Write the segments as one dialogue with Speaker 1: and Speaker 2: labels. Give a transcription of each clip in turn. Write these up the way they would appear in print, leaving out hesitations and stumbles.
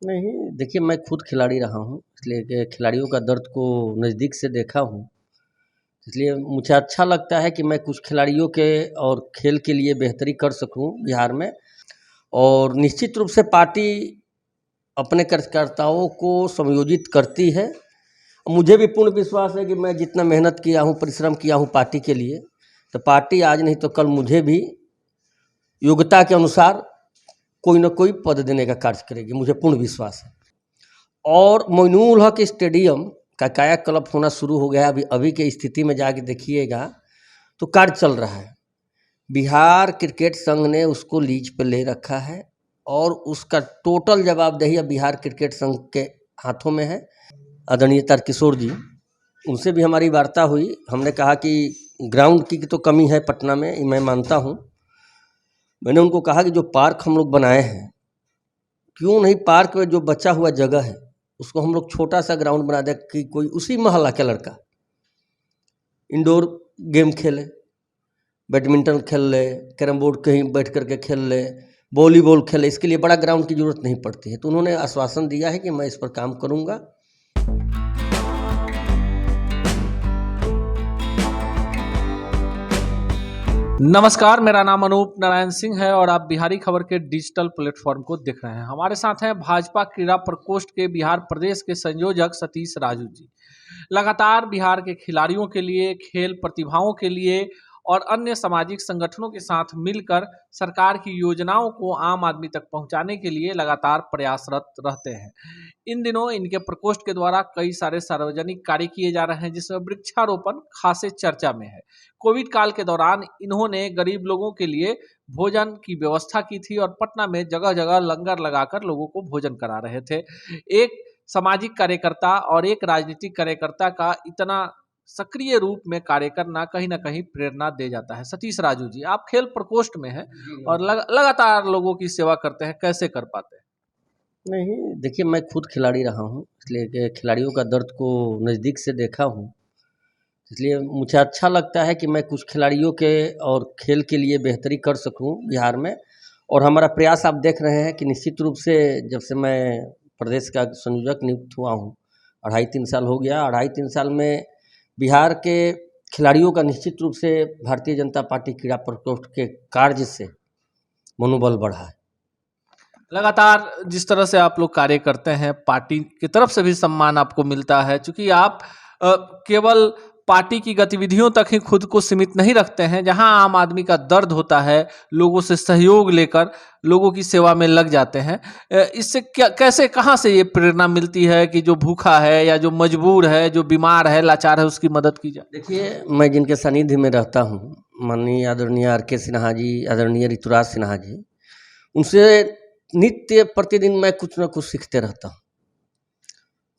Speaker 1: नहीं, देखिए मैं खुद खिलाड़ी रहा हूँ, इसलिए कि खिलाड़ियों का दर्द को नज़दीक से देखा हूँ। इसलिए मुझे अच्छा लगता है कि मैं कुछ खिलाड़ियों के और खेल के लिए बेहतरी कर सकूँ बिहार में। और निश्चित रूप से पार्टी अपने कार्यकर्ताओं को समायोजित करती है। मुझे भी पूर्ण विश्वास है कि मैं जितना मेहनत किया हूँ, परिश्रम किया हूँ पार्टी के लिए, तो पार्टी आज नहीं तो कल मुझे भी योग्यता के अनुसार कोई न कोई पद देने का कार्य करेगी, मुझे पूर्ण विश्वास है। और मोइनुल हक स्टेडियम का कायाकल्प होना शुरू हो गया है। अभी अभी के स्थिति में जाके देखिएगा तो कार्य चल रहा है। बिहार क्रिकेट संघ ने उसको लीज पे ले रखा है और उसका टोटल जवाबदेही अब बिहार क्रिकेट संघ के हाथों में है। आदरणीय तारकिशोर जी, उनसे भी हमारी वार्ता हुई। हमने कहा कि ग्राउंड की तो कमी है पटना में, ये मैं मानता हूँ। मैंने उनको कहा कि जो पार्क हम लोग बनाए हैं, क्यों नहीं पार्क में जो बचा हुआ जगह है उसको हम लोग छोटा सा ग्राउंड बना दें कि कोई उसी मोहल्ला का लड़का इंडोर गेम खेले, बैडमिंटन खेल ले, कैरम बोर्ड कहीं बैठ करके खेल ले, वॉलीबॉल खेले। इसके लिए बड़ा ग्राउंड की ज़रूरत नहीं पड़ती है। तो उन्होंने आश्वासन दिया है कि मैं इस पर काम करूँगा।
Speaker 2: नमस्कार, मेरा नाम अनूप नारायण सिंह है और आप बिहारी खबर के डिजिटल प्लेटफॉर्म को देख रहे हैं। हमारे साथ हैं भाजपा क्रीड़ा प्रकोष्ठ के बिहार प्रदेश के संयोजक सतीश राजू जी। लगातार बिहार के खिलाड़ियों के लिए, खेल प्रतिभाओं के लिए और अन्य सामाजिक संगठनों के साथ मिलकर सरकार की योजनाओं को आम आदमी तक पहुंचाने के लिए लगातार प्रयासरत रहते हैं। इन दिनों इनके प्रकोष्ठ के द्वारा कई सारे सार्वजनिक कार्य किए जा रहे हैं, जिसमें वृक्षारोपण खासे चर्चा में है। कोविड काल के दौरान इन्होंने गरीब लोगों के लिए भोजन की व्यवस्था की थी और पटना में जगह जगह लंगर लगाकर लोगों को भोजन करा रहे थे। एक सामाजिक कार्यकर्ता और एक राजनीतिक कार्यकर्ता का इतना सक्रिय रूप में कार्य करना कहीं ना कहीं प्रेरणा दे जाता है। सतीश राजू जी, आप खेल प्रकोष्ठ में हैं और लगातार लोगों की सेवा करते हैं, कैसे कर पाते हैं?
Speaker 1: नहीं, देखिए मैं खुद खिलाड़ी रहा हूँ, इसलिए कि खिलाड़ियों का दर्द को नज़दीक से देखा हूँ। इसलिए मुझे अच्छा लगता है कि मैं कुछ खिलाड़ियों के और खेल के लिए बेहतरी कर सकूं बिहार में। और हमारा प्रयास आप देख रहे हैं कि निश्चित रूप से जब से मैं प्रदेश का संयोजक नियुक्त हुआ हूं, 2.5-3 साल हो गया। 2.5-3 साल में बिहार के खिलाड़ियों का निश्चित रूप से भारतीय जनता पार्टी क्रीड़ा प्रकोष्ठ के कार्य से मनोबल बढ़ा है।
Speaker 2: लगातार जिस तरह से आप लोग कार्य करते हैं, पार्टी की तरफ से भी सम्मान आपको मिलता है, क्योंकि आप केवल पार्टी की गतिविधियों तक ही खुद को सीमित नहीं रखते हैं। जहां आम आदमी का दर्द होता है, लोगों से सहयोग लेकर लोगों की सेवा में लग जाते हैं। इससे क्या, कैसे, कहां से ये प्रेरणा मिलती है कि जो भूखा है या जो मजबूर है, जो बीमार है, लाचार है, उसकी मदद की जाए?
Speaker 1: देखिए, मैं जिनके सानिध्य में रहता हूँ, माननीय आदरणीय आर.के. सिन्हा जी, आदरणीय ऋतुराज सिन्हा जी, उनसे नित्य प्रतिदिन मैं कुछ न कुछ सीखते रहता हूँ।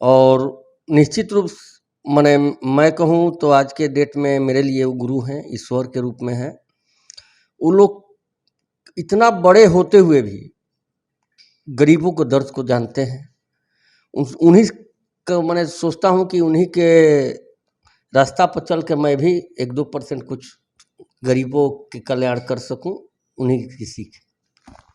Speaker 1: और निश्चित रूप माने मैं कहूँ तो आज के डेट में मेरे लिए वो गुरु हैं, ईश्वर के रूप में हैं। वो लोग इतना बड़े होते हुए भी गरीबों को दर्द को जानते हैं। उन्हीं का मैं सोचता हूँ कि उन्हीं के रास्ता पर चल के मैं भी 1-2% कुछ गरीबों के कल्याण कर सकूँ, उन्हीं की सीख।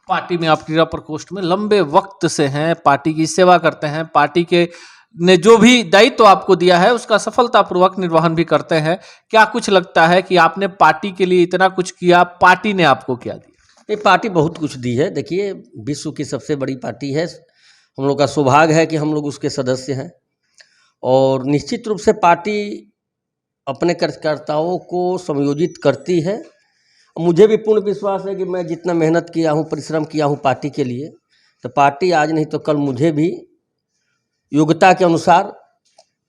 Speaker 2: पार्टी में, आप क्रीड़ा प्रकोष्ठ में लंबे वक्त से हैं, पार्टी की सेवा करते हैं, पार्टी के ने जो भी दायित्व तो आपको दिया है उसका सफलतापूर्वक निर्वहन भी करते हैं। क्या कुछ लगता है कि आपने पार्टी के लिए इतना कुछ किया, पार्टी ने आपको क्या दिया?
Speaker 1: ये पार्टी बहुत कुछ दी है। देखिए, विश्व की सबसे बड़ी पार्टी है। हम लोग का सौभाग्य है कि हम लोग उसके सदस्य हैं। और निश्चित रूप से पार्टी अपने कार्यकर्ताओं को समायोजित करती है। मुझे भी पूर्ण विश्वास है कि मैं जितना मेहनत किया हूँ, परिश्रम किया हूँ पार्टी के लिए, तो पार्टी आज नहीं तो कल मुझे भी योग्यता के अनुसार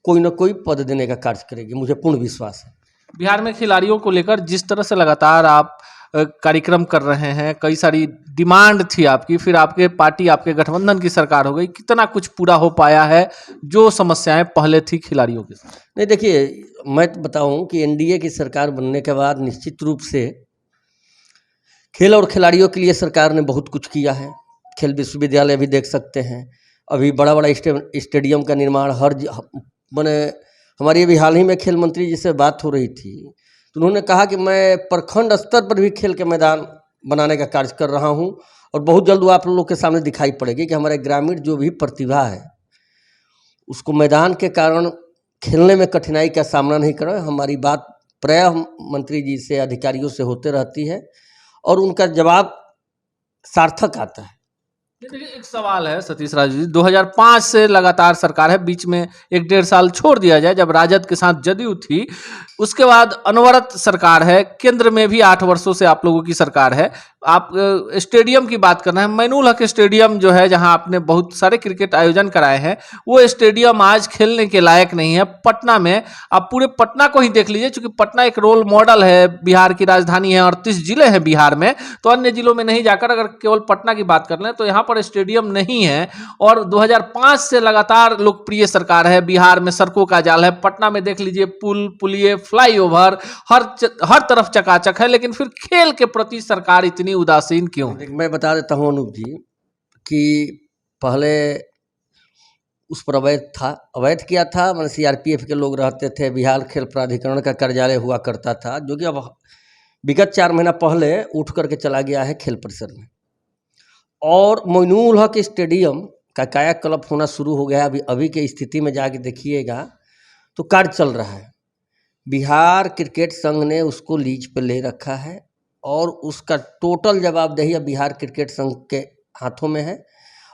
Speaker 1: कोई न कोई पद देने का कार्य करेगी, मुझे पूर्ण विश्वास है।
Speaker 2: बिहार में खिलाड़ियों को लेकर जिस तरह से लगातार आप कार्यक्रम कर रहे हैं, कई सारी डिमांड थी आपकी, फिर आपके पार्टी, आपके गठबंधन की सरकार हो गई, कितना कुछ पूरा हो पाया है जो समस्याएं पहले थी खिलाड़ियों के साथ?
Speaker 1: नहीं, देखिए मैं तो बताऊं कि एनडीए की सरकार बनने के बाद निश्चित रूप से खेल और खिलाड़ियों के लिए सरकार ने बहुत कुछ किया है। खेल विश्वविद्यालय भी देख सकते हैं, अभी बड़ा बड़ा स्टेडियम का निर्माण मैंने हमारी अभी हाल ही में खेल मंत्री जी से बात हो रही थी, तो उन्होंने कहा कि मैं प्रखंड स्तर पर भी खेल के मैदान बनाने का कार्य कर रहा हूं और बहुत जल्द वो आप लोग के सामने दिखाई पड़ेगी कि हमारे ग्रामीण जो भी प्रतिभा है उसको मैदान के कारण खेलने में कठिनाई का सामना नहीं कर रहे। हमारी बात प्रायः मंत्री जी से, अधिकारियों से होते रहती है और उनका जवाब सार्थक आता है।
Speaker 2: देखिए, एक सवाल है सतीश राजू जी, 2005 से लगातार सरकार है, बीच में 1-1.5 साल छोड़ दिया जाए जब राजद के साथ जदयू थी, उसके बाद अनवरत सरकार है, केंद्र में भी 8 वर्षों से आप लोगों की सरकार है। आप स्टेडियम की बात करना है, मैनुल हक स्टेडियम जो है जहां आपने बहुत सारे क्रिकेट आयोजन कराए हैं, वो स्टेडियम आज खेलने के लायक नहीं है। पटना में आप पूरे पटना को ही देख लीजिए, क्योंकि पटना एक रोल मॉडल है, बिहार की राजधानी है, 38 जिले हैं बिहार में, तो अन्य जिलों में नहीं जाकर अगर केवल पटना की बात कर लें तो यहाँ पर स्टेडियम नहीं है। और 2005 से लगातार लोकप्रिय सरकार है, बिहार में सड़कों का जाल है, पटना में देख लीजिए पुल पुलिये फ्लाईओवर हर तरफ चकाचक है, लेकिन फिर खेल के प्रति सरकार इतनी उदासीन क्यों?
Speaker 1: मैं बता देता हूँ अनूप जी कि पहले उस पर अवैध किया था, मैंने सीआरपीएफ के लोग रहते थे, बिहार खेल प्राधिकरण का कार्यालय हुआ करता था, जो कि अब विगत 4 महीना पहले उठ करके चला गया है खेल परिसर में। और मोइनुल हक स्टेडियम का कायाकल्प होना शुरू हो गया है। अभी के स्थिति में जाके देखिएगा तो कार्य चल रहा है। बिहार क्रिकेट संघ ने उसको लीज पे ले रखा है और उसका टोटल जवाबदेही अब बिहार क्रिकेट संघ के हाथों में है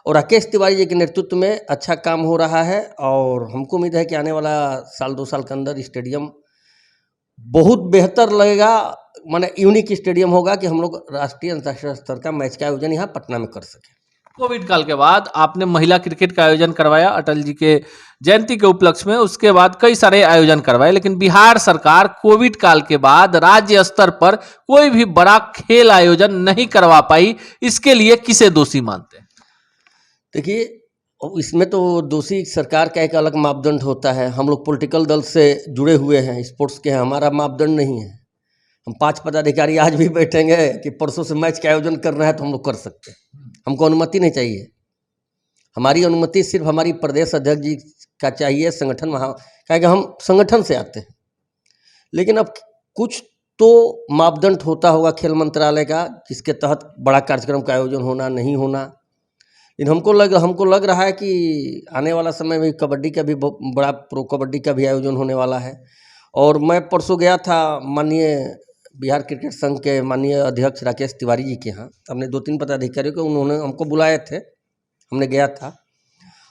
Speaker 1: और राकेश तिवारी जी के नेतृत्व में अच्छा काम हो रहा है। और हमको उम्मीद है कि आने वाला 1-2 साल के अंदर स्टेडियम बहुत बेहतर लगेगा, माने यूनिक स्टेडियम होगा कि हम लोग राष्ट्रीय अंतर्राष्ट्रीय स्तर का मैच का आयोजन यहाँ पटना में कर सकें।
Speaker 2: कोविड काल के बाद आपने महिला क्रिकेट का आयोजन करवाया अटल जी के जयंती के उपलक्ष्य में, उसके बाद कई सारे आयोजन करवाए, लेकिन बिहार सरकार कोविड काल के बाद राज्य स्तर पर कोई भी बड़ा खेल आयोजन नहीं करवा पाई। इसके लिए किसे दोषी मानते हैं?
Speaker 1: देखिए, इसमें तो दोषी सरकार का एक अलग मापदंड होता है। हम लोग पॉलिटिकल दल से जुड़े हुए हैं, स्पोर्ट्स के हैं, हमारा मापदंड नहीं है। हम 5 पदाधिकारी आज भी बैठेंगे कि परसों से मैच का आयोजन करना है तो हम लोग कर सकते हैं, हमको अनुमति नहीं चाहिए। हमारी अनुमति सिर्फ हमारी प्रदेश अध्यक्ष जी का चाहिए, संगठन वहाँ, क्योंकि हम संगठन से आते हैं। लेकिन अब कुछ तो मापदंड होता होगा खेल मंत्रालय का, जिसके तहत बड़ा कार्यक्रम का आयोजन होना नहीं होना। लेकिन हमको लग रहा है कि आने वाला समय में कबड्डी का भी बड़ा प्रो कबड्डी का भी आयोजन होने वाला है। और मैं परसों गया था माननीय बिहार क्रिकेट संघ के माननीय अध्यक्ष राकेश तिवारी जी के यहाँ, हमने 2-3 पदाधिकारियों को, उन्होंने हमको बुलाए थे, हमने गया था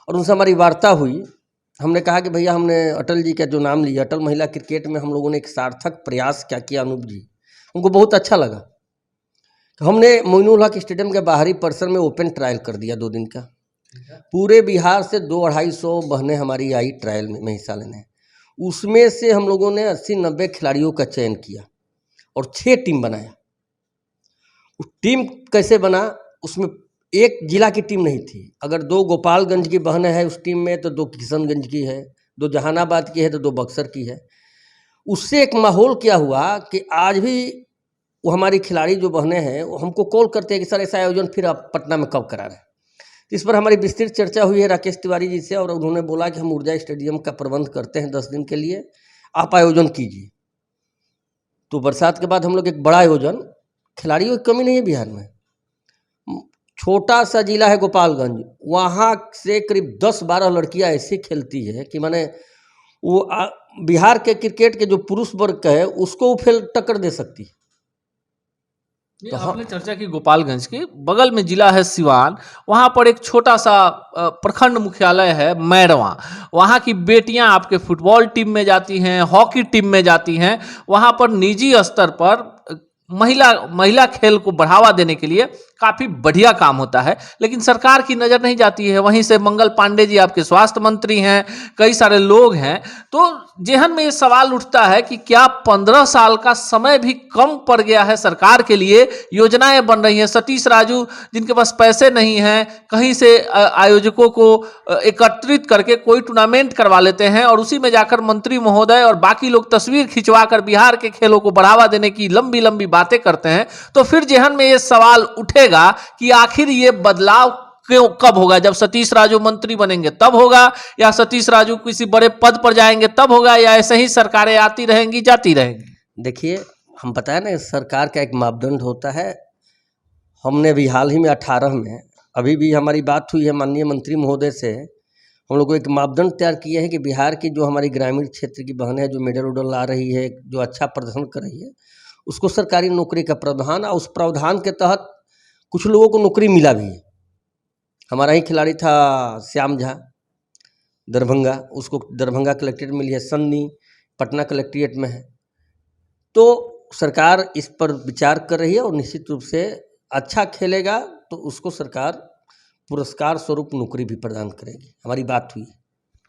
Speaker 1: और उनसे हमारी वार्ता हुई। हमने कहा कि भैया, हमने अटल जी का जो नाम लिया, अटल महिला क्रिकेट में हम लोगों ने एक सार्थक प्रयास क्या किया अनूप जी, हमको बहुत अच्छा लगा। हमने मोइनुल हक स्टेडियम के बाहरी परिसर में ओपन ट्रायल कर दिया 2 दिन का। पूरे बिहार से 200-250 बहनें हमारी आई ट्रायल में हिस्सा लेने। उसमें से हम लोगों ने 80-90 खिलाड़ियों का चयन किया और 6 टीम बनाया। उस टीम कैसे बना, उसमें एक जिला की टीम नहीं थी। अगर 2 गोपालगंज की बहनें हैं उस टीम में तो 2 किशनगंज की है, 2 जहानाबाद की है तो 2 बक्सर की है। उससे एक माहौल क्या हुआ कि आज भी वो हमारी खिलाड़ी जो बहनें हैं वो हमको कॉल करते हैं कि सर ऐसा आयोजन फिर आप पटना में कब करा रहे हैं। इस पर हमारी विस्तृत चर्चा हुई है राकेश तिवारी जी से और उन्होंने बोला कि हम ऊर्जा स्टेडियम का प्रबंध करते हैं 10 दिन के लिए, आप आयोजन कीजिए। तो बरसात के बाद हम लोग एक बड़ा आयोजन, खिलाड़ियों की कमी नहीं है बिहार में। छोटा सा जिला है गोपालगंज, वहाँ से करीब 10-12 लड़कियाँ ऐसी खेलती है कि माने वो बिहार के क्रिकेट के जो पुरुष वर्ग का है उसको वो फेल टक्कर दे सकती है।
Speaker 2: तो आपने चर्चा की गोपालगंज की, बगल में जिला है सिवान, वहाँ पर एक छोटा सा प्रखंड मुख्यालय है मैरवा। वहाँ की बेटियां आपके फुटबॉल टीम में जाती हैं, हॉकी टीम में जाती हैं। वहाँ पर निजी स्तर पर महिला खेल को बढ़ावा देने के लिए काफ़ी बढ़िया काम होता है, लेकिन सरकार की नज़र नहीं जाती है। वहीं से मंगल पांडे जी आपके स्वास्थ्य मंत्री हैं, कई सारे लोग हैं। तो जेहन में ये सवाल उठता है कि क्या 15 साल का समय भी कम पड़ गया है सरकार के लिए? योजनाएं बन रही हैं, सतीश राजू जिनके पास पैसे नहीं हैं, कहीं से आयोजकों को एकत्रित करके कोई टूर्नामेंट करवा लेते हैं और उसी में जाकर मंत्री महोदय और बाकी लोग तस्वीर खिंचवा कर बिहार के खेलों को बढ़ावा देने की लंबी लंबी बातें करते हैं। तो फिर जेहन में ये सवाल उठेगा कि आखिर ये बदलाव कब होगा? जब सतीश राजू मंत्री बनेंगे तब होगा, या सतीश राजू किसी बड़े पद पर जाएंगे तब होगा, या ऐसे ही सरकारें आती रहेंगी जाती रहेंगी?
Speaker 1: देखिए, हम बताए ना, सरकार का एक मापदंड होता है हमने अभी हाल ही में 18 में अभी भी हमारी बात हुई है माननीय मंत्री महोदय से। हम लोग को एक मापदंड तैयार किए हैं कि बिहार की जो हमारी ग्रामीण क्षेत्र की बहनें जो मेडल उडल ला रही है, जो अच्छा प्रदर्शन कर रही है, उसको सरकारी नौकरी का प्रावधान, और उस प्रावधान के तहत कुछ लोगों को नौकरी मिला भी है। हमारा ही खिलाड़ी था श्याम झा दरभंगा, उसको दरभंगा कलेक्ट्रेट मिली है। सन्नी पटना कलेक्ट्रेट में है। तो सरकार इस पर विचार कर रही है और निश्चित रूप से अच्छा खेलेगा तो उसको सरकार पुरस्कार स्वरूप नौकरी भी प्रदान करेगी। हमारी बात हुई।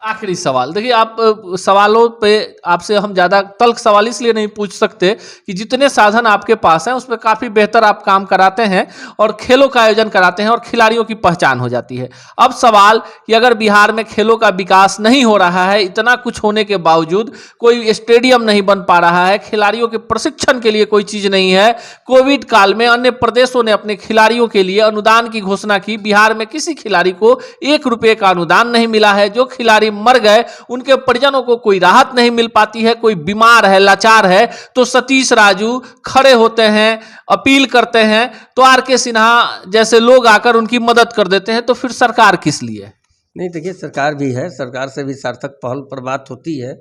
Speaker 2: आखिरी सवाल देखिए, आप सवालों पे आपसे हम ज़्यादा तल्ख सवाल इसलिए नहीं पूछ सकते कि जितने साधन आपके पास हैं उसमें काफ़ी बेहतर आप काम कराते हैं और खेलों का आयोजन कराते हैं और खिलाड़ियों की पहचान हो जाती है। अब सवाल कि अगर बिहार में खेलों का विकास नहीं हो रहा है, इतना कुछ होने के बावजूद कोई स्टेडियम नहीं बन पा रहा है, खिलाड़ियों के प्रशिक्षण के लिए कोई चीज़ नहीं है, कोविड काल में अन्य प्रदेशों ने अपने खिलाड़ियों के लिए अनुदान की घोषणा की, बिहार में किसी खिलाड़ी को 1 रुपये का अनुदान नहीं मिला है, जो खिलाड़ी मर गए उनके परिजनों को कोई राहत नहीं मिल पाती है, कोई बीमार है, लाचार है, तो सतीश राजू खड़े होते हैं, अपील करते हैं, तो आर.के. सिन्हा जैसे लोग आकर उनकी मदद कर देते हैं। तो फिर सरकार किस लिए?
Speaker 1: नहीं, देखिए सरकार भी है, सरकार से भी सार्थक पहल पर बात होती है।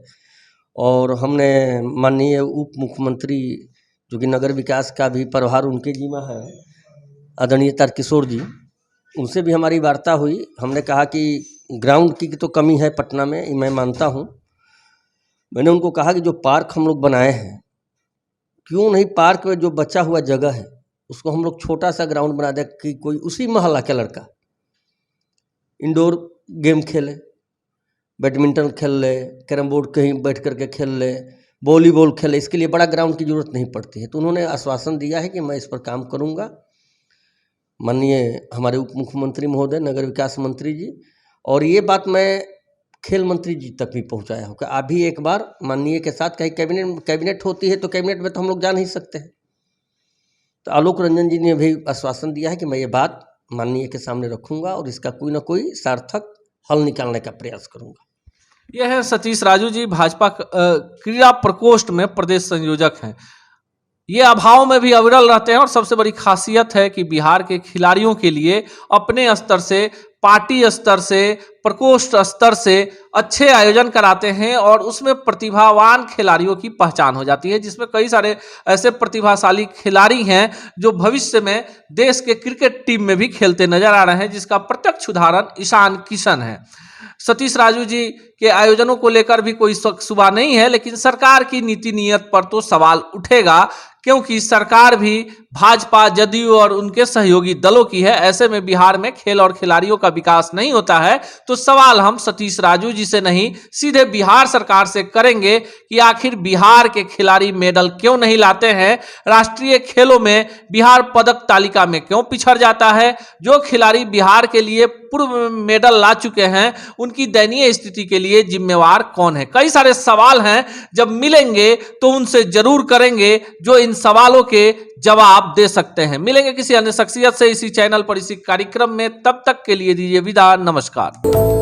Speaker 1: और हमने माननीय उप मुख्यमंत्री जो कि नगर विकास का भी प्रभार उनके जिम्मा है, आदरणीय तारकिशोर जी, उनसे भी हमारी वार्ता हुई। हमने कहा कि ग्राउंड की तो कमी है पटना में, मैं मानता हूँ। मैंने उनको कहा कि जो पार्क हम लोग बनाए हैं, क्यों नहीं पार्क में जो बचा हुआ जगह है उसको हम लोग छोटा सा ग्राउंड बना दें कि कोई उसी मोहल्ला के लड़का इंडोर गेम खेले, बैडमिंटन खेल ले, कैरम बोर्ड कहीं बैठ करके खेल ले, वॉलीबॉल खेले। इसके लिए बड़ा ग्राउंड की ज़रूरत नहीं पड़ती है। तो उन्होंने आश्वासन दिया है कि मैं इस पर काम करूँगा, माननीय हमारे उप मुख्यमंत्री महोदय, नगर विकास मंत्री जी, और ये बात मैं खेल मंत्री जी तक भी पहुंचाया हूँ कि आप भी एक बार माननीय के साथ, कहीं कैबिनेट होती है तो कैबिनेट में तो हम लोग जा नहीं सकते हैं। तो आलोक रंजन जी ने भी आश्वासन दिया है कि मैं ये बात माननीय के सामने रखूंगा और इसका कोई ना कोई सार्थक हल निकालने का प्रयास करूंगा।
Speaker 2: यह है सतीश राजू जी, भाजपा क्रीड़ा प्रकोष्ठ में प्रदेश संयोजक हैं। ये अभाव में भी अविरल रहते हैं और सबसे बड़ी खासियत है कि बिहार के खिलाड़ियों के लिए अपने स्तर से, पार्टी स्तर से, प्रकोष्ठ स्तर से अच्छे आयोजन कराते हैं और उसमें प्रतिभावान खिलाड़ियों की पहचान हो जाती है, जिसमें कई सारे ऐसे प्रतिभाशाली खिलाड़ी हैं जो भविष्य में देश के क्रिकेट टीम में भी खेलते नजर आ रहे हैं, जिसका प्रत्यक्ष उदाहरण ईशान किशन है। सतीश राजू जी के आयोजनों को लेकर भी कोई शुबा नहीं है, लेकिन सरकार की नीति नीयत पर तो सवाल उठेगा, क्योंकि सरकार भी भाजपा, जदयू और उनके सहयोगी दलों की है। ऐसे में बिहार में खेल और खिलाड़ियों का विकास नहीं होता है, तो सवाल हम सतीश राजू जी से नहीं, सीधे बिहार सरकार से करेंगे कि आखिर बिहार के खिलाड़ी मेडल क्यों नहीं लाते हैं, राष्ट्रीय खेलों में बिहार पदक तालिका में क्यों पिछड़ जाता है, जो खिलाड़ी बिहार के लिए पूर्व मेडल ला चुके हैं उनकी दयनीय स्थिति के लिए जिम्मेवार कौन है। कई सारे सवाल हैं, जब मिलेंगे तो उनसे जरूर करेंगे जो इन सवालों के जवाब दे सकते हैं। मिलेंगे किसी अन्य शख्सियत से इसी चैनल पर, इसी कार्यक्रम में। तब तक के लिए दीजिए विदा, नमस्कार।